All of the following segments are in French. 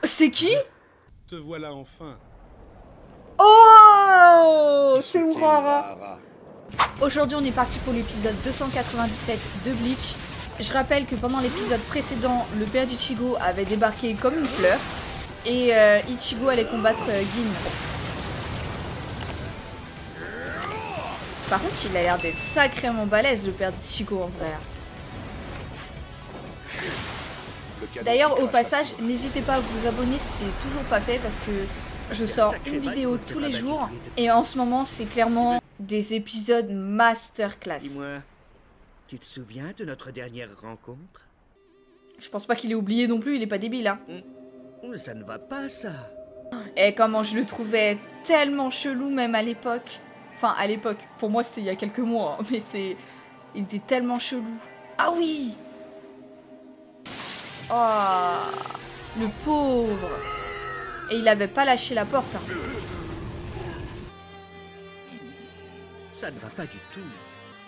C'est qui? Te voilà enfin. Oh, c'est Urara. Aujourd'hui, on est parti pour l'épisode 297 de Bleach. Je rappelle que pendant l'épisode précédent, le père d'Ichigo avait débarqué comme une fleur. Et Ichigo allait combattre Gin. Par contre, il a l'air d'être sacrément balèze, le père d'Ichigo, en vrai. D'ailleurs, au passage, n'hésitez pas à vous abonner si c'est toujours pas fait, parce que je sors une vidéo tous les jours. Et en ce moment, c'est clairement des épisodes masterclass. Dis-moi, tu te souviens de notre dernière rencontre? Je pense pas qu'il ait oublié non plus, il est pas débile, hein. Ça ne va pas, ça. Et comment je le trouvais tellement chelou, même à l'époque. Enfin, à l'époque. Pour moi, c'était il y a quelques mois, hein, mais c'est... Il était tellement chelou. Ah oui! Oh, le pauvre. Et il avait pas lâché la porte, hein. Ça ne va pas du tout.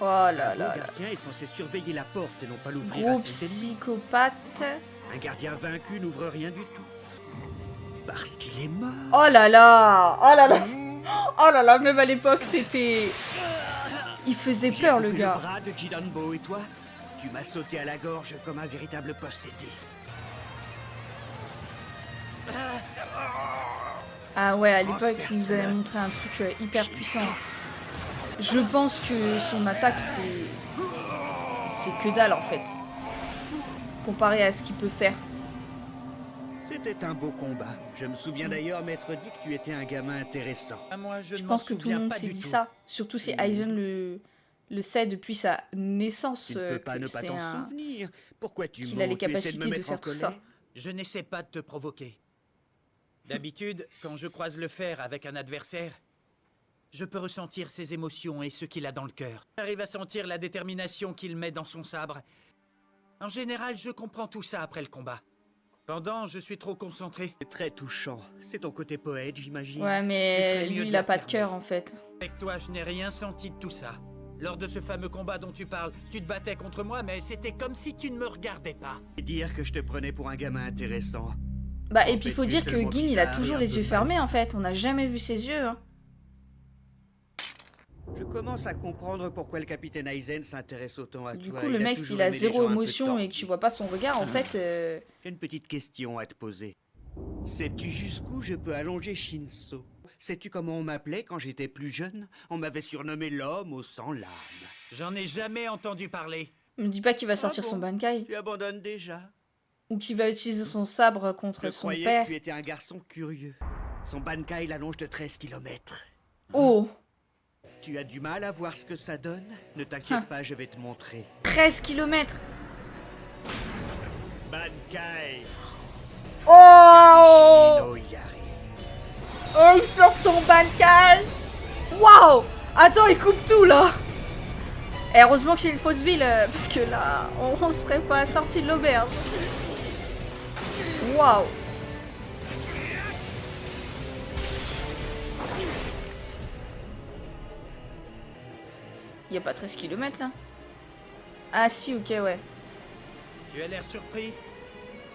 Oh là là Un là. gardien est censé surveiller la porte et non pas l'ouvrir Gros à ses ennemis. psychopathe. Un gardien vaincu n'ouvre rien du tout. Parce qu'il est mort. Oh là là. Oh là là. Oh là là, même à l'époque, c'était... Il faisait J'ai peur, le coupé gars. le bras de Jidanbo et toi, tu m'as sauté à la gorge comme un véritable possédé. Ah ouais, à l'époque, il nous avait montré un truc hyper puissant. Je pense que son attaque, c'est que dalle, en fait. Comparé à ce qu'il peut faire. C'était un beau combat. Je me souviens d'ailleurs m'être dit que tu étais un gamin intéressant. Moi, Je pense que tout le monde s'est dit ça. Surtout si Aizen le sait depuis sa naissance. Tu ne peux pas que ne pas c'est t'en un- souvenir. Pourquoi tu qu'il a les mens? Tu essaies capacités me de mettre faire en tout ça. colère? Je n'essaie pas de te provoquer. D'habitude, quand je croise le fer avec un adversaire, je peux ressentir ses émotions et ce qu'il a dans le cœur. J'arrive à sentir la détermination qu'il met dans son sabre. En général, je comprends tout ça après le combat. Pendant, je suis trop concentré. C'est très touchant. C'est ton côté poète, j'imagine. Ouais, Ce mais serait mieux lui, de il a le pas de fermer. cœur, en fait. Avec toi, je n'ai rien senti de tout ça. Lors de ce fameux combat dont tu parles, tu te battais contre moi, mais c'était comme si tu ne me regardais pas. Et dire que je te prenais pour un gamin intéressant. Bah, et En puis il fait, faut tu es dire que seulement Gin, il a bizarre toujours et un les peu yeux fermés, mince. en fait. On n'a jamais vu ses yeux, hein. Je commence à comprendre pourquoi le capitaine Aizen s'intéresse autant à Du toi. coup, le mec, toujours il a aimé les zéro gens un peu émotion et que tu tordus. vois pas son regard, en fait... J'ai une petite question à te poser. Sais-tu jusqu'où je peux allonger Shinso? Sais-tu comment on m'appelait quand j'étais plus jeune? On m'avait surnommé l'homme aux 100 larmes. J'en ai jamais entendu parler. Me dis pas qu'il va sortir bon son Bankai. Tu abandonnes déjà? Ou qu'il va utiliser son sabre contre Je son croyais père. que tu étais un garçon curieux. Son Bankai l'allonge de 13 km. Oh, Tu as du mal à voir ce que ça donne? Ne t'inquiète pas, je vais te montrer. 13 km. Bankai Oh, no Yari. oh, il sort son Bankai. Waouh. Attends, il coupe tout, là. Et heureusement que j'ai une fausse ville, parce que là, on serait pas sorti de l'auberge. Waouh. Il y a pas 13 km là. Ah si, ok, ouais. Tu as l'air surpris.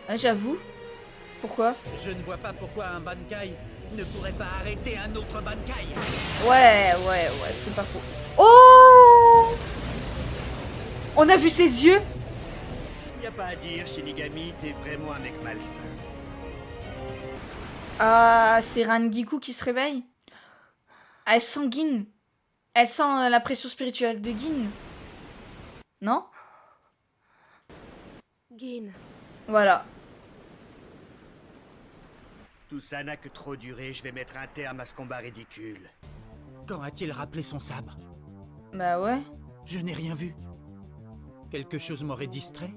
Ah, j'avoue. Pourquoi? Je ne vois pas pourquoi un Bankai ne pourrait pas arrêter un autre Bankai. Ouais, c'est pas faux. Oh, on a vu ses yeux. Y a pas à dire, Shinigami, t'es vraiment un mec malsain. Ah, c'est Rangiku qui se réveille. Elle sent Gin. Elle sent la pression spirituelle de Gin. Non? Gin, Voilà. Tout ça n'a que trop duré, je vais mettre un terme à ce combat ridicule. Quand a-t-il rappelé son sabre? Bah ouais. Je n'ai rien vu. Quelque chose m'aurait distrait?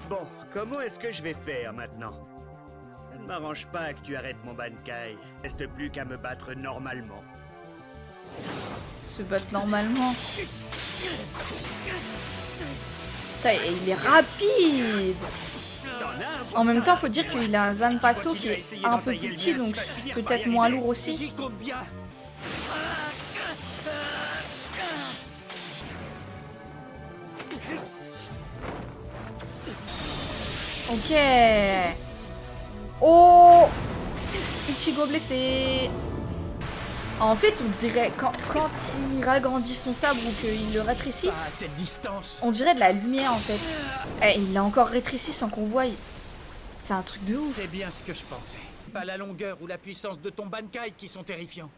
Bon, comment est-ce que je vais faire maintenant? Ça ne m'arrange pas que tu arrêtes mon Bankai. Reste plus qu'à me battre normalement. Se battre normalement. Putain, et il est rapide. En même temps, faut dire qu'il a un Zanpakuto qui est un peu plus petit, donc peut-être moins lourd aussi. J'y compte bien. Ok. Oh, Ichigo blessé. En fait, on dirait, quand il ragrandit son sabre ou qu'il le rétrécit, Pas à cette distance. on dirait de la lumière en fait. Eh, il l'a encore rétréci sans qu'on voie. C'est un truc de ouf. C'est bien ce que je pensais. Pas la longueur ou la puissance de ton Bankai qui sont terrifiants.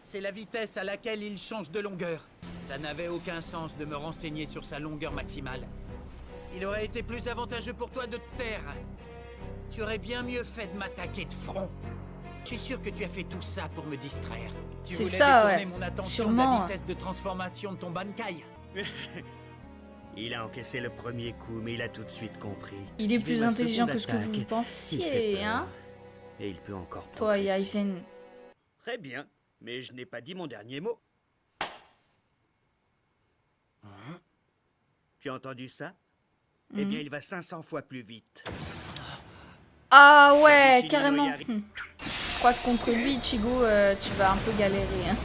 C'est la vitesse à laquelle il change de longueur. Ça n'avait aucun sens de me renseigner sur sa longueur maximale. Il aurait été plus avantageux pour toi de te taire. Tu aurais bien mieux fait de m'attaquer de front. Je suis sûr que tu as fait tout ça pour me distraire. Tu C'est voulais ça, détourner ouais. mon attention de Sûrement. la vitesse de transformation de ton Bankai. Il a encaissé le premier coup, mais il a tout de suite compris. Il est Dès plus ma intelligent seconde que ce que vous attaque, il fait pensiez, peur. hein. Et il peut encore Toi, progresser. Aizen. Très bien, mais je n'ai pas dit mon dernier mot. Tu as entendu ça? Eh bien, il va 500 fois plus vite. Ah ouais, Ichigo carrément. y arrive. Je crois que contre lui, Ichigo, tu vas un peu galérer. Hein.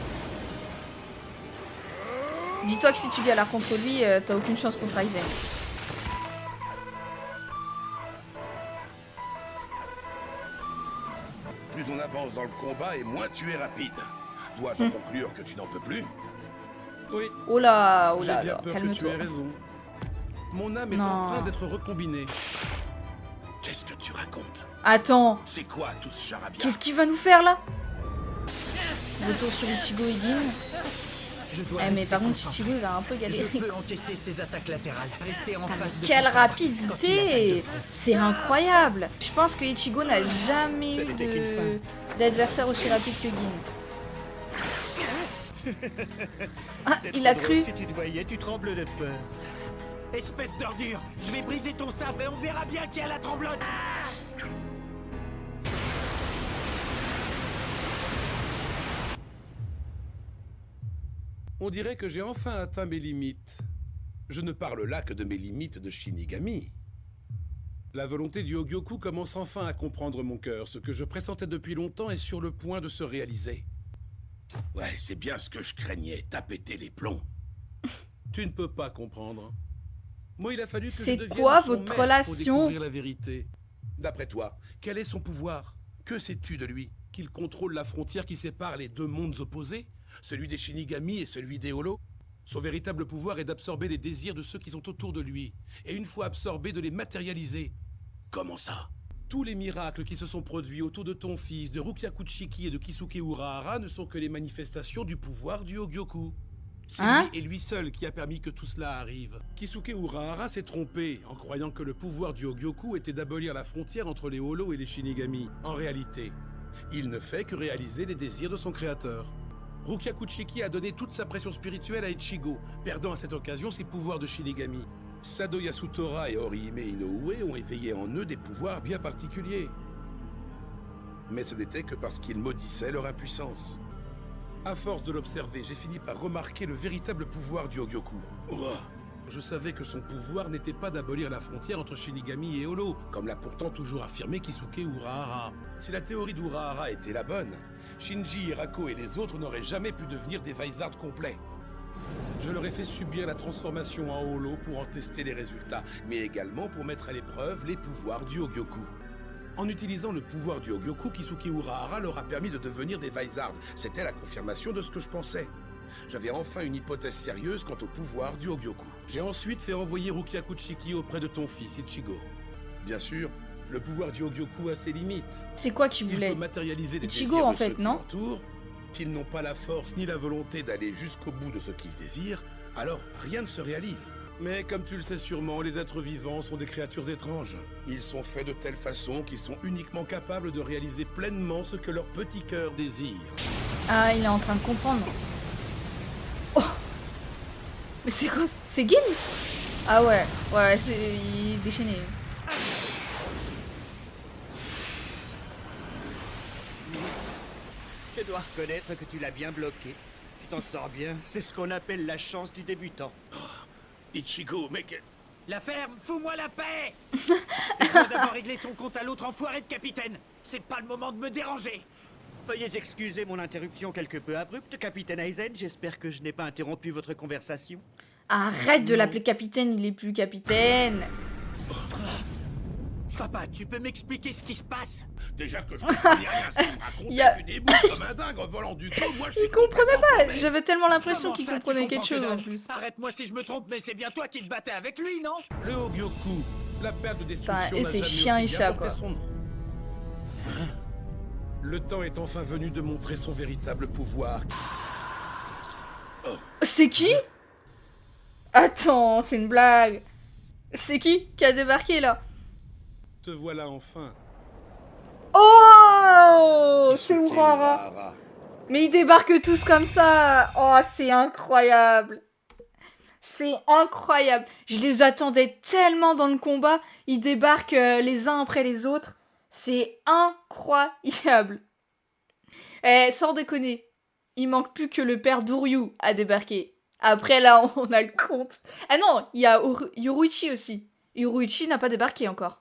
Dis-toi que si tu galères contre lui, t'as aucune chance contre Aizen. Plus on avance dans le combat et moins tu es rapide. Dois-je en conclure que tu n'en peux plus? Oui, Oh là, j'ai bien peur que tu calme-toi. aies raison. Mon âme est Non. en train d'être recombinée. Qu'est-ce que tu racontes? Attends, C'est quoi tout ce charabia? qu'est-ce qu'il va nous faire là? Retour sur Ichigo et Gin. Je dois Eh mais rester par contre, concentré. Ichigo il va un peu Je galérer. peux encaisser ses attaques latérales. Rester en face de Quelle son sabre quand il attaque rapidité! de front. C'est incroyable! Je pense que Ichigo n'a jamais eu d'adversaire aussi rapide que Gin. Ah, C'est il trop a drôle, cru! Si tu te voyais, tu trembles de peur. Espèce d'ordure, je vais briser ton sabre et on verra bien qui a la tremblote. On dirait que j'ai enfin atteint mes limites. Je ne parle là que de mes limites de Shinigami. La volonté du Hogyoku commence enfin à comprendre mon cœur. Ce que je pressentais depuis longtemps est sur le point de se réaliser. Ouais, c'est bien ce que je craignais, t'as pété les plombs. Tu ne peux pas comprendre. Moi, il a fallu que C'est je devienne quoi son votre maître pour relation? découvrir la vérité. D'après toi, Quel est son pouvoir? Que sais-tu de lui? Qu'il contrôle la frontière qui sépare les deux mondes opposés? Celui des Shinigami et celui des Holos? Son véritable pouvoir est d'absorber les désirs de ceux qui sont autour de lui, et une fois absorbés, de les matérialiser. comment ça? Tous les miracles qui se sont produits autour de ton fils, de Rukia Kuchiki et de Kisuke Urahara ne sont que les manifestations du pouvoir du Hogyoku. C'est Hein? lui et lui seul qui a permis que tout cela arrive. Kisuke Urahara s'est trompé en croyant que le pouvoir du Hogyoku était d'abolir la frontière entre les Holos et les Shinigami. En réalité, il ne fait que réaliser les désirs de son créateur. Rukia Kuchiki a donné toute sa pression spirituelle à Ichigo, perdant à cette occasion ses pouvoirs de Shinigami. Sado Yasutora et Orihime Inoue ont éveillé en eux des pouvoirs bien particuliers. Mais ce n'était que parce qu'ils maudissaient leur impuissance. À force de l'observer, j'ai fini par remarquer le véritable pouvoir du Hogyoku. Ouah. Je savais que son pouvoir n'était pas d'abolir la frontière entre Shinigami et Holo, comme l'a pourtant toujours affirmé Kisuke Urahara. Si la théorie d'Urahara était la bonne, Shinji, Hirako et les autres n'auraient jamais pu devenir des Vizards complets. Je leur ai fait subir la transformation en Holo pour en tester les résultats, mais également pour mettre à l'épreuve les pouvoirs du Hogyoku. En utilisant le pouvoir du Hogyoku, Kisuke Urahara leur a permis de devenir des Vizards. C'était la confirmation de ce que je pensais. J'avais enfin une hypothèse sérieuse quant au pouvoir du Hogyoku. J'ai ensuite fait envoyer Rukia Kuchiki auprès de ton fils, Ichigo. Bien sûr, le pouvoir du Hogyoku a ses limites. C'est quoi qu'il Il voulait? peut matérialiser les Ichigo, désirs en de fait, ceux qui non? l'entourent. S'ils n'ont pas la force ni la volonté d'aller jusqu'au bout de ce qu'ils désirent, alors rien ne se réalise. Mais comme tu le sais sûrement, les êtres vivants sont des créatures étranges. Ils sont faits de telle façon Qu'ils sont uniquement capables de réaliser pleinement ce que leur petit cœur désire. Ah, il est en train de comprendre. Oh! Mais c'est quoi? C'est Gin? Ah ouais, ouais, il est déchaîné. Je dois reconnaître que tu l'as bien bloqué. Tu t'en sors bien. C'est ce qu'on appelle la chance du débutant. Ichigo, mais La ferme, fous-moi la paix. Il doit d'abord régler son compte à l'autre enfoiré de capitaine. C'est pas le moment de me déranger. Veuillez excuser mon interruption quelque peu abrupte, capitaine Aizen. J'espère que je n'ai pas interrompu votre conversation. Arrête de l'appeler capitaine, il est plus capitaine. Papa, tu peux m'expliquer ce qui se passe? Déjà que je comprenais rien à ce qu'il me racontait, Il y a- tu déboules comme un dingue en volant du coup, moi je suis Il comprenait complètement pas. paumé. J'avais tellement l'impression Comment qu'il ça, tu comprenait comprends quelque que chose en dalle? plus. Arrête-moi si je me trompe, mais c'est bien toi qui te battais avec lui, non? Le Hogyoku, la perte de destruction Putain, et n'a ces jamais chiens, aussi ils bien savent, porté quoi. son nom. Le temps est enfin venu de montrer son véritable pouvoir. C'est qui? Attends, c'est une blague. C'est qui a débarqué là? Te voilà enfin. Oh, c'est Kisuke Urara. Urahara. Mais ils débarquent tous comme ça. Oh, c'est incroyable. C'est incroyable. Je les attendais tellement dans le combat. Ils débarquent les uns après les autres. C'est incroyable. Eh, sans déconner. Il manque plus que le père d'Uryu à débarquer. Après, là, on a le compte. Ah non, il y a Yoruichi aussi. Yoruichi n'a pas débarqué encore.